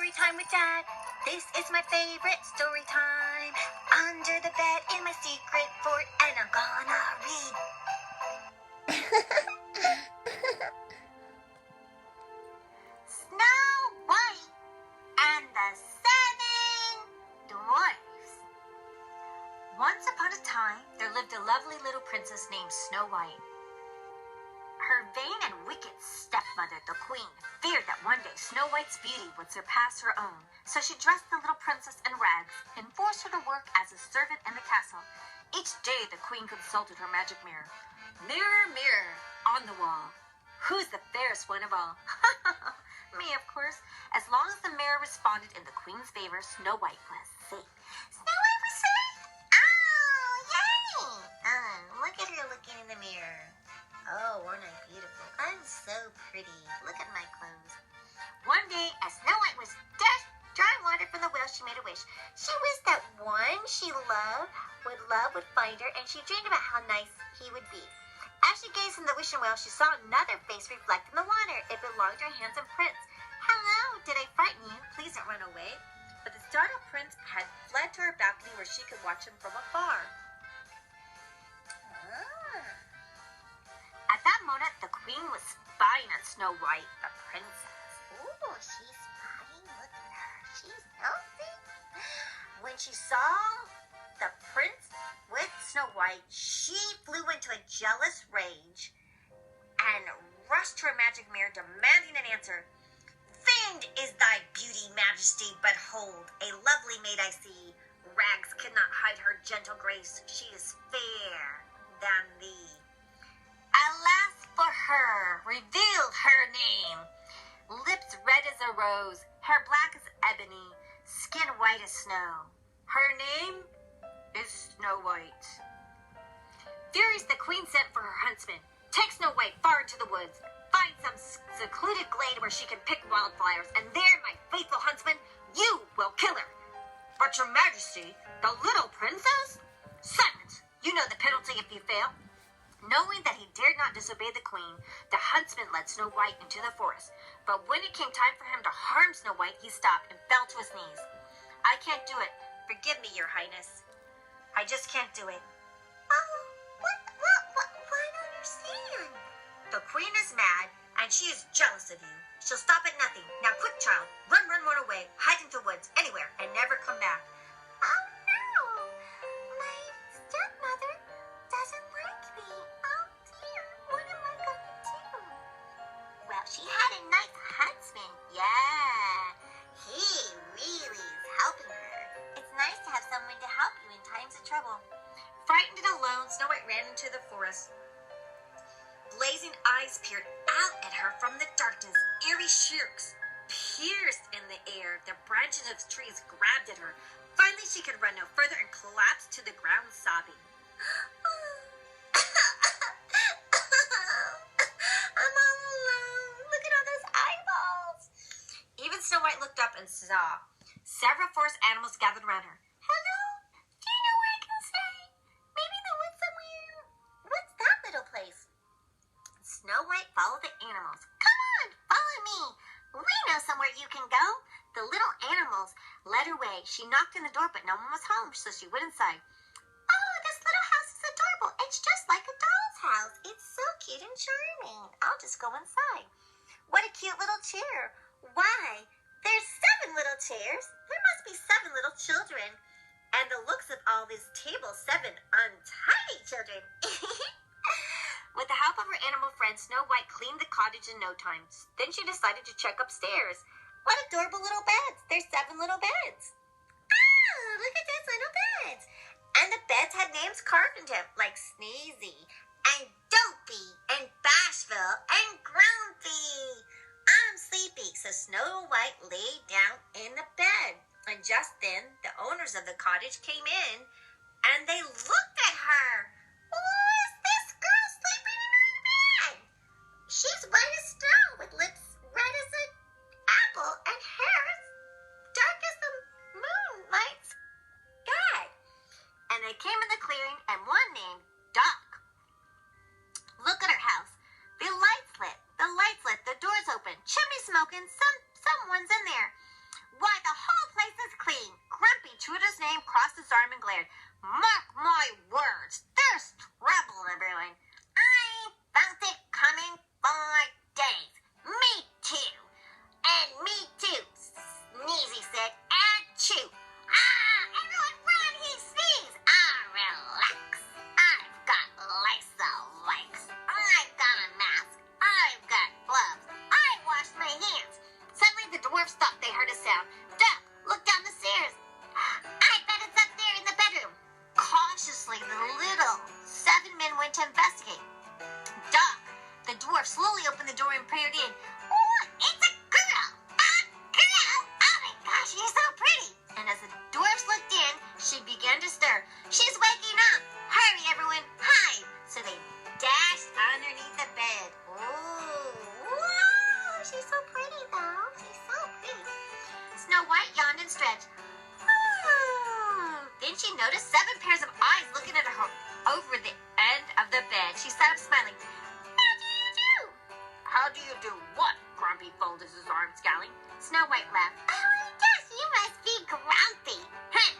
story time with Dad. This is my favorite story time. Under the bed in my secret fort, and I'm gonna read. Snow White and the Seven Dwarfs. Once upon a time, there lived a lovely little princess named Snow White. Her vain and wicked stepmother, the queen, feared that one day Snow White's beauty would surpass her own, so she dressed the little princess in rags and forced her to work as a servant in the castle. Each day, the queen consulted her magic mirror. Mirror, mirror, on the wall, who's the fairest one of all? Me, of course. As long as the mirror responded in the queen's favor, Snow White was safe. Snow White was safe? Oh, yay! Look at her looking in the mirror. Oh, aren't I beautiful? I'm so pretty. Look at my clothes. One day, as Snow White was drawing water from the well, she made a wish. She wished that one she loved would find her, and she dreamed about how nice he would be. As she gazed in the wishing well, she saw another face reflect in the water. It belonged to her handsome prince. Hello, did I frighten you? Please don't run away. But the startled prince had fled to her balcony where she could watch him from afar. At that moment, the queen was spying on Snow White, the princess. Ooh, she's spying. Look at her. She's healthy. When she saw the prince with Snow White, she flew into a jealous rage and rushed to her magic mirror, demanding an answer. Famed is thy beauty, majesty, but hold, a lovely maid I see. Rags cannot hide her gentle grace. She is fair than thee. Alas for her, reveal her name. Lips red as a rose, hair black as ebony, skin white as snow. Her name is Snow White. Furious, the queen sent for her huntsman. Take Snow White far into the woods. Find some secluded glade where she can pick wildflowers, and there, my faithful huntsman, you will kill her. But your majesty, the little princess? Silence! You know the penalty if you fail. Knowing that he dared not disobey the queen, the huntsman led Snow White into the forest. But when it came time for him to harm Snow White, he stopped and fell to his knees. I can't do it. Forgive me, your highness. I just can't do it. Oh, what? I don't understand. The queen is mad, and she is jealous of you. She'll stop at nothing. Now quick, child. Run away. Hide into the woods, anywhere, and never come back. Oh, no. My stepmother doesn't like me. Oh, dear. What am I going to do? Well, she had a nice huntsman. Yeah. He really is helping her. It's nice to have someone to help you in times of trouble. Frightened and alone, Snow White ran into the forest. Blazing eyes peered out at her from the darkness. Eerie shrieks pierced in the air. The branches of trees grabbed at her. Finally, she could run no further and collapsed to the ground, sobbing. I'm all alone. Look at all those eyeballs. Even Snow White looked up and saw several forest animals gathered around her. Hello? Do you know where I can stay? Maybe the woods somewhere. What's that little place? Snow White followed the animals. Come on, follow me. We know somewhere you can go. The little animals led her way. She knocked on the door, but no one was home, so she went inside. Oh, this little house is adorable. It's just like a doll's house. It's so cute and charming. I'll just go inside. What a cute little chair. Why, there's 7 little chairs. There must be 7 little children. And the looks of all these tables, 7 untidy children. With the help of her animal friend, Snow White cleaned the cottage in no time. Then she decided to check upstairs. What adorable little beds. There's 7 little beds. Oh, look at those little beds. And the beds had names carved into them, like Sneezy, and Dopey, and Bashful, and Grumpy. I'm sleepy, so Snow White lay down in the bed. And just then, the owners of the cottage came in, and they looked at her. Who is this girl sleeping in her bed? She's white as snow, with lips red as an apple, and hair as dark as the moonlight sky. And they came in the clearing, and one named Doc. Look at her house. The lights lit, the doors open, chimney smoking, someone's in there. slowly opened the door and peered in. Oh, it's a girl! A girl! Oh my gosh, she's so pretty! And as the dwarfs looked in, she began to stir. She's waking up! Hurry, everyone, hide! So they dashed underneath the bed. Oh, wow, she's so pretty, though. She's so pretty. Snow White yawned and stretched. Oh. Then she noticed 7 pairs of eyes looking at her over the end of the bed. She sat up smiling. How do you do? How do you do what? Grumpy folded his arms, scowling. Snow White laughed. Oh, I guess you must be Grumpy. Huh.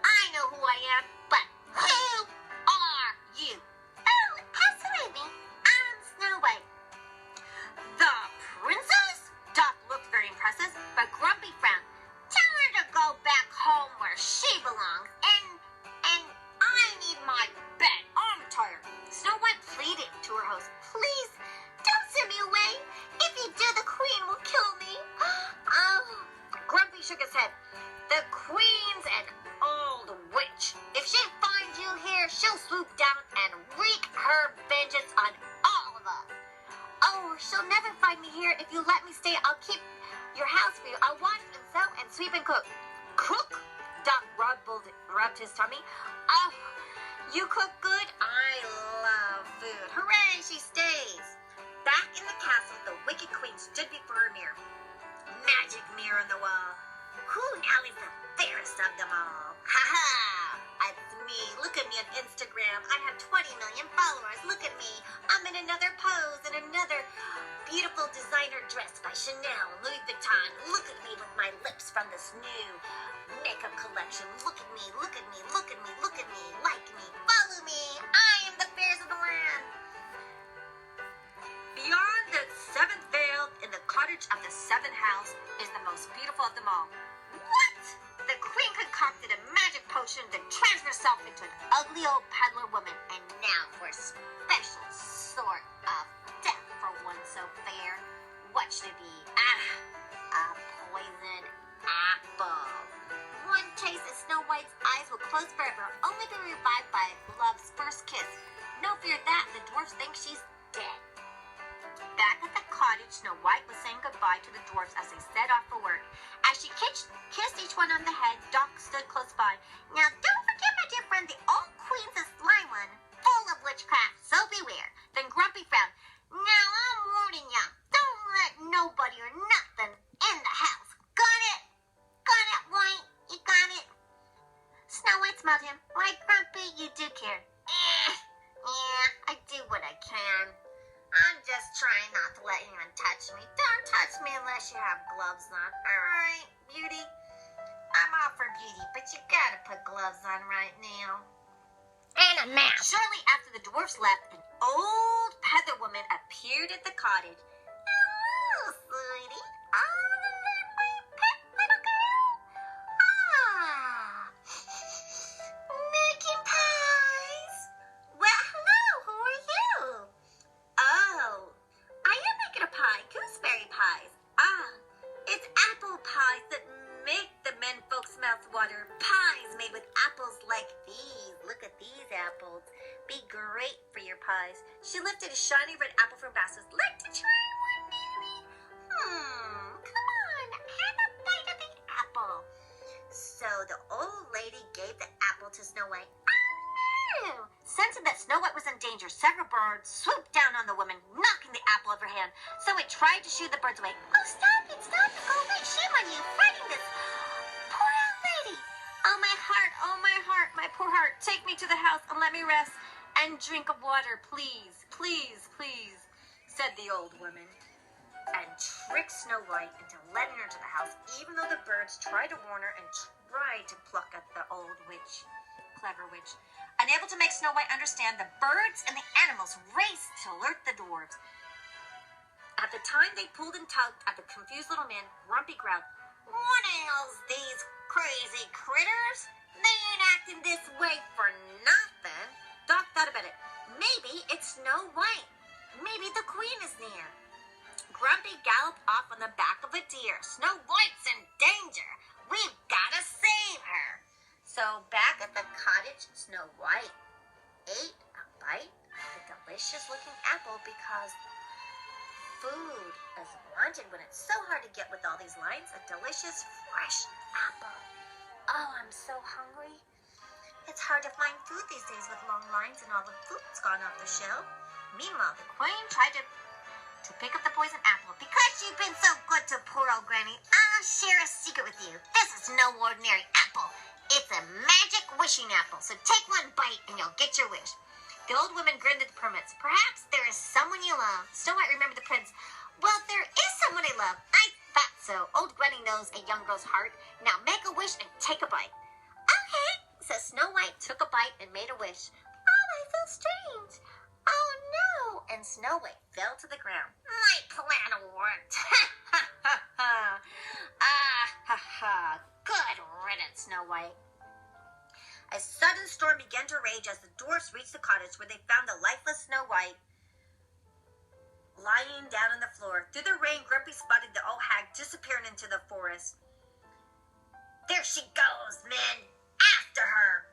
I know who I am, but who are you? Oh, absolutely. I'm Snow White. The princess? Doc looked very impressive, but Grumpy frowned. Tell her to go back home where she belongs, and I need my bed. I'm tired. Snow White pleaded to her host. Please, don't send me away. If you do, the queen will kill me. Oh, Grumpy shook his head. The queen's an old witch. If she finds you here, she'll swoop down and wreak her vengeance on all of us. Oh, she'll never find me here. If you let me stay, I'll keep your house for you. I'll wash and sew and sweep and cook. Cook? Doc rubbed his tummy. Oh, you cook good? I love food. Hooray, she stays. Back in the castle, the wicked queen stood before her mirror. Magic mirror on the wall. Who now is the fairest of them all? Ha ha! It's me. Look at me on Instagram. I have 20 million followers. Look at me. I'm in another pose in another beautiful designer dress by Chanel, Louis Vuitton. Look at me with my lips from this new makeup collection. Look at me, look at me, look at me, look at me. Like me, follow me. I am the fairest of the land. Beyond the 7th veil in the cottage of the 7th house is the most beautiful of them all. What? The queen concocted a magic potion to transform herself into an ugly old peddler woman. And now for a special sort of death for one so fair. What should it be? A poison apple. One taste and Snow White's eyes will close forever, only to be revived by love's first kiss. No fear that, the dwarfs think she's dead. Back at the cottage, Snow White was saying goodbye to the dwarfs as they set off for work. As she kissed each one on the head, Doc stood close by. Now don't forget, my dear friend, the old queen's a sly one, full of witchcraft, so beware. Then Grumpy frowned. Now I'm warning ya, don't let nobody or nothing in the house. Got it? Got it, White? You got it? Snow White smiled at him. Why, Grumpy, you do care. Yeah, I do what I can. I'm just trying not to let anyone touch me. Don't touch me unless you have gloves on. All right, beauty? I'm all for beauty, but you gotta put gloves on right now. And a mask. Shortly after the dwarfs left, an old peddler woman appeared at the cottage. Hello, sweetie. Oh, my pet little girl. Ah, making pies. Well, hello, who are you? Oh, I am making a pie, gooseberry pies. Ah, it's apple pies that make the men folks' mouths water. Pies made with apples like these. Look at these apples. Be great for your pies. She lifted a shiny red apple from basket. Like to try one, baby? Come on, have a bite of the apple. So the old lady gave the apple to Snow White. Oh, no! Sensing that Snow White was in danger, several birds swooped down on the woman, knocking the apple out of her hand. So it tried to shoo the birds away. Oh, stop it, go away. Shame on you, fighting this poor old lady. Oh, my heart, my poor heart. Take me to the house and let me rest and drink of water, please, please, please, said the old woman. And tricked Snow White into letting her into the house, even though the birds tried to warn her and tried to pluck at the old witch. Clever witch. Unable to make Snow White understand, the birds and the animals raced to alert the dwarves. At the time they pulled and tugged at the confused little man, Grumpy growled, What ails these crazy critters? They ain't acting this way for nothing. Doc thought about it. Maybe it's Snow White. Maybe the queen is near. Grumpy galloped off on the back of a deer. Snow White's in danger. We've got to save her. So back at the cottage, Snow White ate a bite of the delicious-looking apple because food is wanted when it's so hard to get with all these lines. A delicious, fresh apple. Oh, I'm so hungry. It's hard to find food these days with long lines and all the food's gone off the shelf. Meanwhile, the queen tried to pick up the poison apple. Because you've been so good to poor old Granny, I'll share a secret with you. This is no ordinary apple. It's a magic wishing apple. So take one bite and you'll get your wish. The old woman grinned at the prince. Perhaps there is someone you love. Snow White remembered the prince. Well, there is someone I love. I thought so. Old Granny knows a young girl's heart. Now make a wish and take a bite. Okay. So Snow White took a bite and made a wish. Oh, I feel strange. Oh, no. And Snow White fell to the ground. My plan worked. Good riddance, Snow White. A sudden storm began to rage as the dwarfs reached the cottage where they found the lifeless Snow White lying down on the floor. Through the rain, Grumpy spotted the old hag disappearing into the forest. There she goes, men. After her.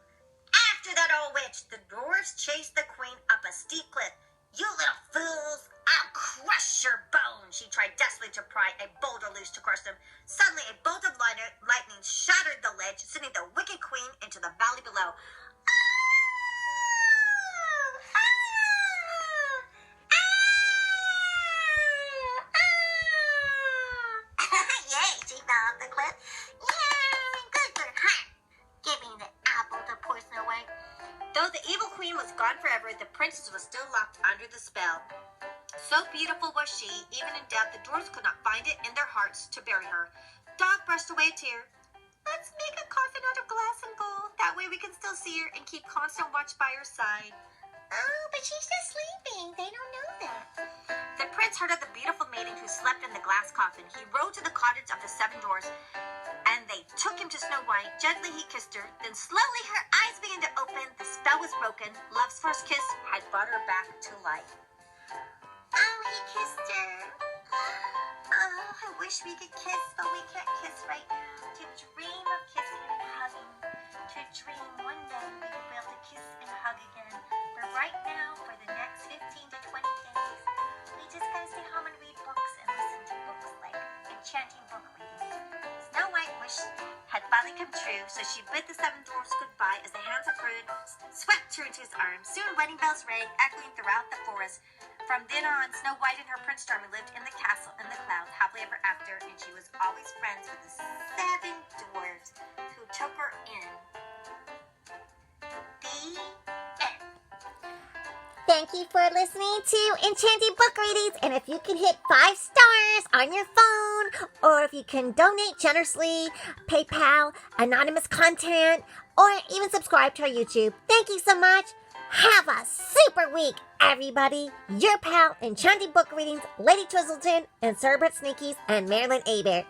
After that old witch, the dwarfs chased the queen up a steep cliff. You little fools, I'll crush your bones. She tried desperately to pry a boulder loose to crush them. Suddenly, a bolt of lightning shattered the ledge, sending the wicked queen into the valley below. Yay, she fell off the cliff. Yay, good for her. Giving the apple to poor Snow White. Though the evil queen was gone forever, the princess was still locked under the spell. So beautiful was she, even in death, the dwarfs could not find it in their hearts to bury her. Dog brushed away a tear. Let's make a coffin out of glass and gold. That way we can still see her and keep constant watch by her side. Oh, but she's just sleeping. They don't know that. The prince heard of the beautiful maiden who slept in the glass coffin. He rode to the cottage of the 7 dwarfs, and they took him to Snow White. Gently he kissed her. Then slowly her eyes began to open. The spell was broken. Love's first kiss had brought her back to life. Oh, he kissed her. Oh, I wish we could kiss, but we can't kiss right now. To dream of kissing and hugging. To dream one day we will be able to kiss and hug again. But right now, for the next 15 to 20 days, we just gotta stay home and read books and listen to books like enchanting book reading. Snow White wish had finally come true, so she bid the 7 dwarfs goodbye as the hands of Prince swept her into his arms. Soon wedding bells rang, echoing throughout the forest. From then on, Snow White and her Prince Charming lived in the castle in the clouds happily ever after, and she was always friends with the 7 dwarfs who took her in. The end. Thank you for listening to Enchanting Book Readings. And if you can hit 5 stars on your phone, or if you can donate generously, PayPal, anonymous content, or even subscribe to our YouTube, thank you so much. Have a super week, everybody. Your pal, Enchanting Book Readings, Lady Twizzleton, and Cerebrit Sneakies, and Marilyn Abear.